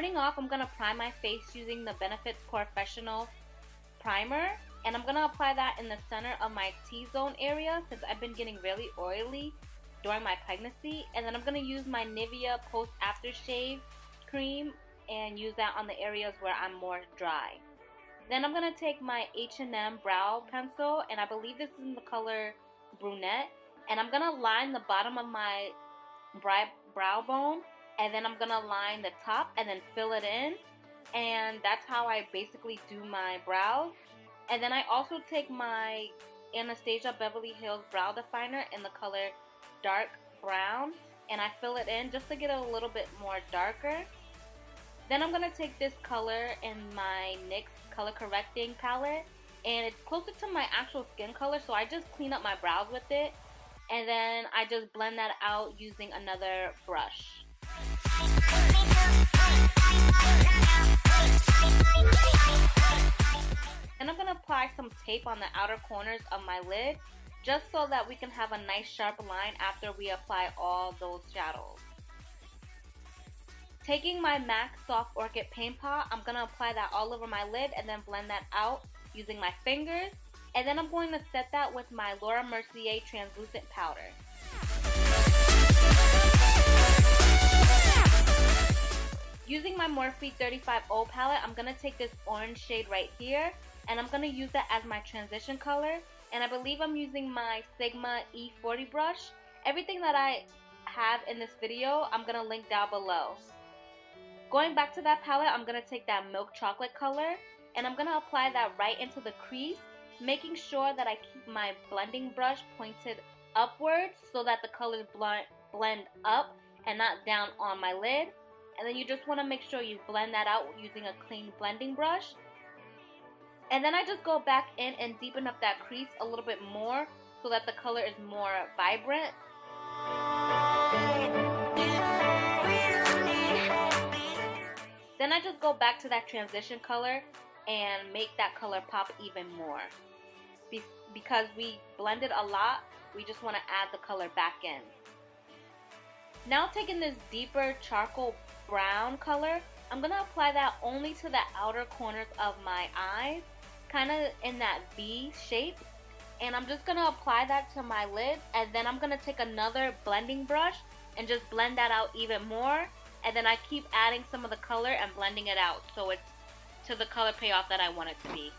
Starting off, I'm going to prime my face using the Benefits Professional Primer. And I'm going to apply that in the center of my T-zone area since I've been getting really oily during my pregnancy. And then I'm going to use my Nivea Post Aftershave Cream and use that on the areas where I'm more dry. Then I'm going to take my H&M brow pencil, and I believe this is in the color Brunette. And I'm going to line the bottom of my brow bone, and then I'm going to line the top and then fill it in. And that's how I basically do my brows. And then I also take my Anastasia Beverly Hills Brow Definer in the color Dark Brown, and I fill it in just to get it a little bit more darker. Then I'm going to take this color in my NYX Color Correcting palette, and it's closer to my actual skin color, so I just clean up my brows with it, and then I just blend that out using another brush. And I'm going to apply some tape on the outer corners of my lid, just so that we can have a nice sharp line after we apply all those shadows. Taking my MAC Soft Orchid Paint Pot, I'm going to apply that all over my lid and then blend that out using my fingers. And then I'm going to set that with my Laura Mercier Translucent Powder. Using my Morphe 35O palette, I'm going to take this orange shade right here, and I'm going to use that as my transition color. And I believe I'm using my Sigma E40 brush. Everything that I have in this video, I'm going to link down below. Going back to that palette, I'm going to take that milk chocolate color, and I'm going to apply that right into the crease, making sure that I keep my blending brush pointed upwards so that the colors blend up and not down on my lid. And then you just want to make sure you blend that out using a clean blending brush. And then I just go back in and deepen up that crease a little bit more so that the color is more vibrant. Then I just go back to that transition color and make that color pop even more. Because we blended a lot, we just want to add the color back in. Now taking this deeper charcoal brown color, I'm going to apply that only to the outer corners of my eyes, kind of in that V shape. And I'm just going to apply that to my lids, and then I'm going to take another blending brush and just blend that out even more. And then I keep adding some of the color and blending it out so it's to the color payoff that I want it to be.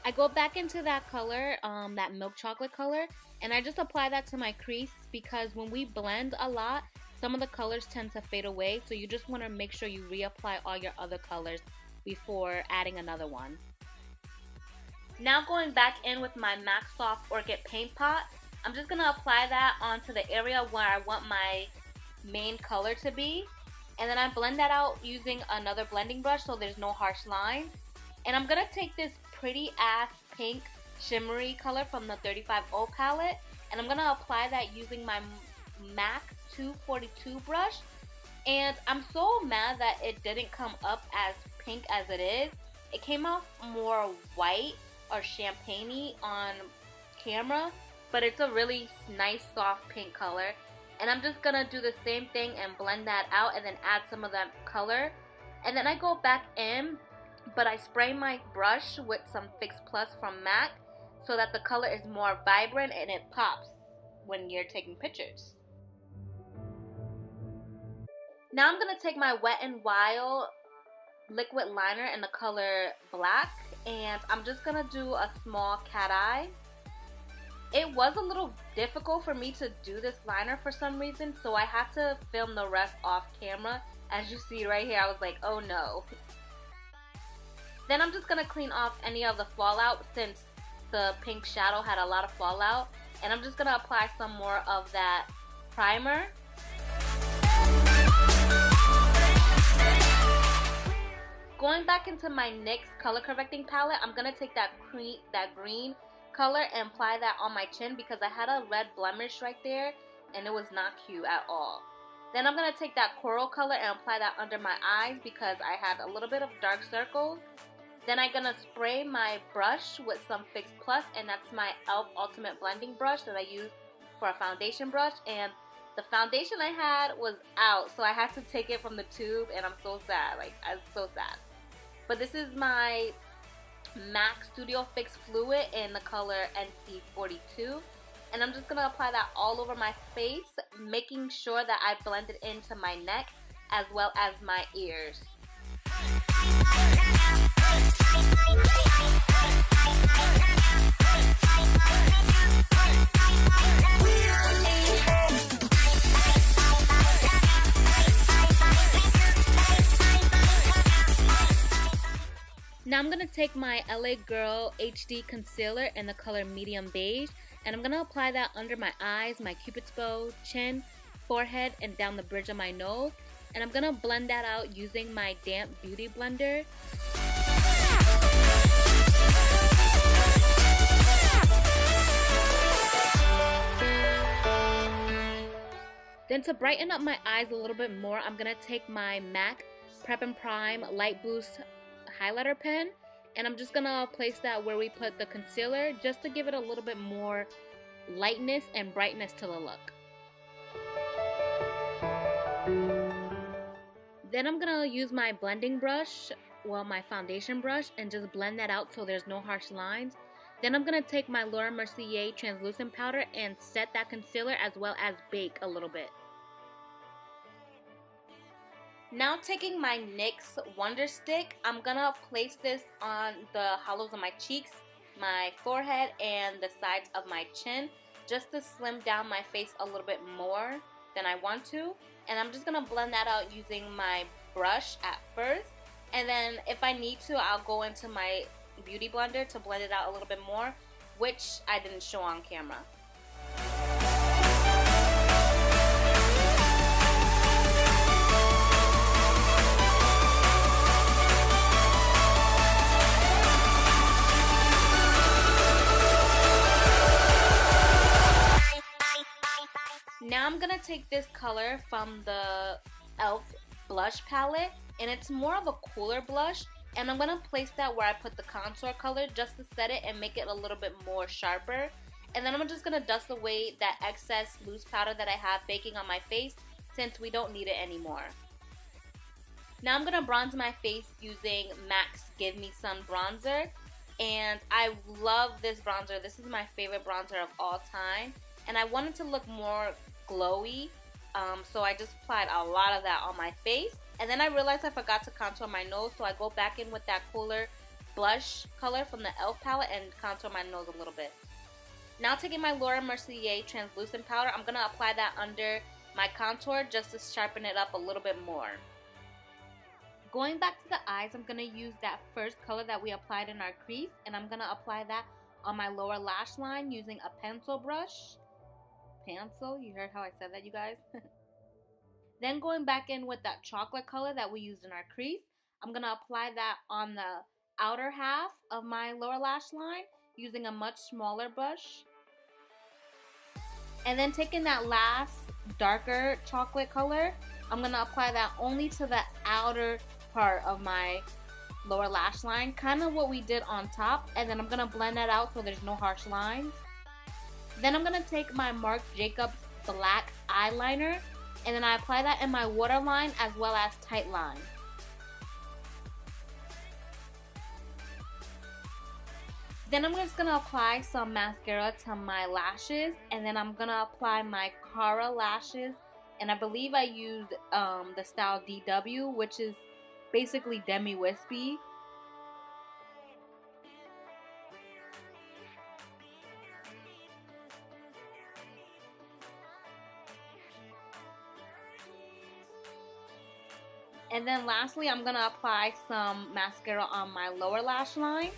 I go back into that color, that milk chocolate color, and I just apply that to my crease because when we blend a lot, some of the colors tend to fade away, so you just want to make sure you reapply all your other colors before adding another one. Now going back in with my MAC Soft Orchid Paint Pot, I'm just going to apply that onto the area where I want my main color to be, and then I blend that out using another blending brush so there's no harsh lines. And I'm going to take this pretty ass pink shimmery color from the 35O palette, and I'm going to apply that using my MAC 242 brush. And I'm so mad that it didn't come up as pink as it is. It came off more white or champagne-y on camera, but it's a really nice soft pink color. And I'm just going to do the same thing and blend that out and then add some of that color. And then I go back in, but I spray my brush with some Fix Plus from MAC so that the color is more vibrant and it pops when you're taking pictures. Now I'm going to take my Wet n Wild liquid liner in the color black, and I'm just going to do a small cat eye. It was a little difficult for me to do this liner for some reason, so I had to film the rest off camera. As you see right here, I was like, oh no. Then I'm just going to clean off any of the fallout since the pink shadow had a lot of fallout. And I'm just going to apply some more of that primer. Going back into my NYX color correcting palette, I'm going to take that green color and apply that on my chin because I had a red blemish right there and it was not cute at all. Then I'm going to take that coral color and apply that under my eyes because I had a little bit of dark circles. Then I'm going to spray my brush with some Fix Plus, and that's my e.l.f. Ultimate Blending Brush that I use for a foundation brush. And the foundation I had was out, so I had to take it from the tube, and I'm so sad. Like, I'm so sad. But this is my MAC Studio Fix Fluid in the color NC42. And I'm just going to apply that all over my face, making sure that I blend it into my neck as well as my ears. Now I'm going to take my LA Girl HD Concealer in the color Medium Beige, and I'm going to apply that under my eyes, my cupid's bow, chin, forehead, and down the bridge of my nose. And I'm going to blend that out using my damp beauty blender. Then to brighten up my eyes a little bit more, I'm going to take my MAC Prep and Prime Light Boost highlighter pen, and I'm just gonna place that where we put the concealer, just to give it a little bit more lightness and brightness to the look. Then I'm gonna use my blending brush, well, my foundation brush, and just blend that out so there's no harsh lines. Then I'm gonna take my Laura Mercier translucent powder and set that concealer as well as bake a little bit. Now taking my NYX Wonder Stick, I'm gonna place this on the hollows of my cheeks, my forehead, and the sides of my chin, just to slim down my face a little bit more than I want to. And I'm just gonna blend that out using my brush at first, and then if I need to, I'll go into my beauty blender to blend it out a little bit more, which I didn't show on camera. Now I'm gonna take this color from the e.l.f. blush palette, and it's more of a cooler blush, and I'm gonna place that where I put the contour color just to set it and make it a little bit more sharper. And then I'm just gonna dust away that excess loose powder that I have baking on my face, since we don't need it anymore. Now I'm gonna bronze my face using MAC's Give Me Sun bronzer, and I love this bronzer. This is my favorite bronzer of all time, and I wanted to look more glowy, so I just applied a lot of that on my face. And then I realized I forgot to contour my nose, so I go back in with that cooler blush color from the e.l.f. palette and contour my nose a little bit. Now taking my Laura Mercier translucent powder, I'm gonna apply that under my contour just to sharpen it up a little bit more. Going back to the eyes, I'm gonna use that first color that we applied in our crease, and I'm gonna apply that on my lower lash line using a pencil brush. Pencil, you heard how I said that, you guys? Then going back in with that chocolate color that we used in our crease, I'm going to apply that on the outer half of my lower lash line using a much smaller brush. And then taking that last darker chocolate color, I'm going to apply that only to the outer part of my lower lash line, kind of what we did on top, and then I'm going to blend that out so there's no harsh lines. Then I'm going to take my Marc Jacobs black eyeliner, and then I apply that in my waterline as well as tight line. Then I'm just going to apply some mascara to my lashes, and then I'm going to apply my Cara lashes, and I believe I used the style DW, which is basically demi-wispy. And then lastly, I'm going to apply some mascara on my lower lash line.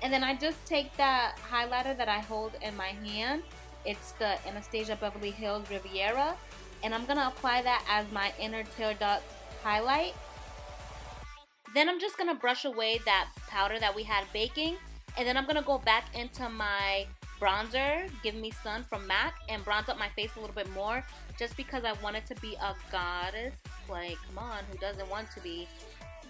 And then I just take that highlighter that I hold in my hand. It's the Anastasia Beverly Hills Riviera. And I'm going to apply that as my inner tear duct highlight. Then I'm just going to brush away that powder that we had baking. And then I'm going to go back into my bronzer, Give Me Sun from MAC, and bronze up my face a little bit more, just because I want it to be a goddess. Like, come on, who doesn't want to be?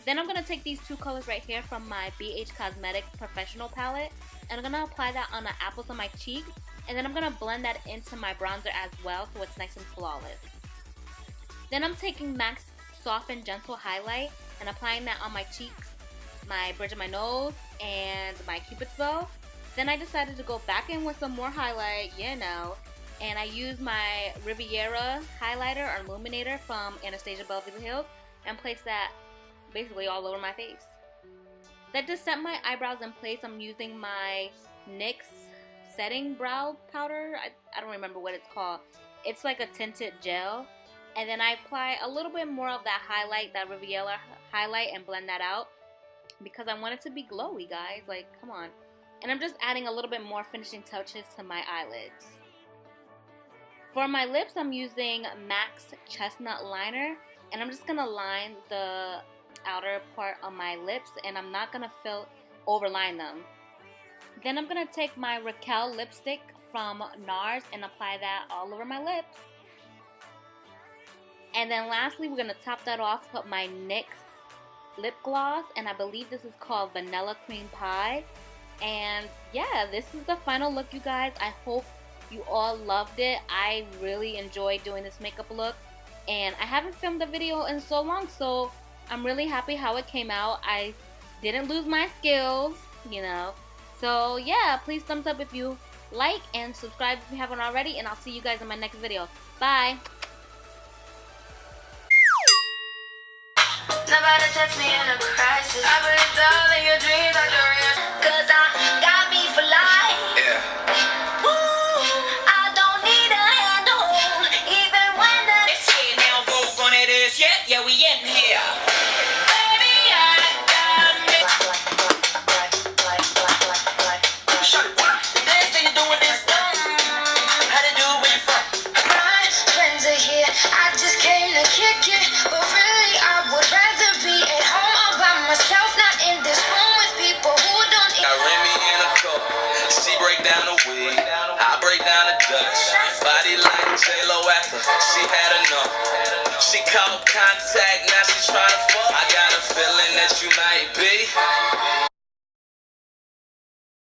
Then I'm going to take these two colors right here from my BH Cosmetics Professional Palette, and I'm going to apply that on the apples of my cheeks, And then I'm going to blend that into my bronzer as well so it's nice and flawless. Then I'm taking MAC's Soft and Gentle Highlight and applying that on my cheeks, my bridge of my nose, and my cupid's bow. Then I decided to go back in with some more highlight, you know, and I used my Riviera highlighter or illuminator from Anastasia Beverly Hills and placed that basically all over my face. Then to set my eyebrows in place, I'm using my NYX setting brow powder. I don't remember what it's called. It's like a tinted gel. And then I apply a little bit more of that highlight, that Riviera highlight, and blend that out because I want it to be glowy, guys. Like, come on. And I'm just adding a little bit more finishing touches to my eyelids. For my lips, I'm using MAC's Chestnut Liner, and I'm just gonna line the outer part of my lips, and I'm not gonna overline them. Then I'm gonna take my Raquel lipstick from NARS and apply that all over my lips. And then lastly, we're gonna top that off with my NYX lip gloss, and I believe this is called Vanilla Cream Pie. And yeah, this is the final look, you guys. I hope you all loved it. I really enjoyed doing this makeup look, and I haven't filmed a video in so long, so I'm really happy how it came out. I didn't lose my skills, you know. So yeah, please thumbs up if you like and subscribe if you haven't already, and I'll see you guys in my next video. Bye! Nobody touch me in a crisis. I believe all in your dreams are real. Cause I got me for life. Yeah. Ooh, I don't need a hand to hold. Even when the it's here now, vogue on it is. Yeah, we in here. Baby, I got me. Shut it down. This thing you're doing is dumb. How to do where you from? My friends are here. I just came to kick it. But really, I would rather be at home all by myself, not in this room with people who don't eat. I ran me in a cup. She break down the weed. I break down the Dutch. Body like J-Lo after she had enough. She called contact, now she tryna fuck. I got a feeling that you might be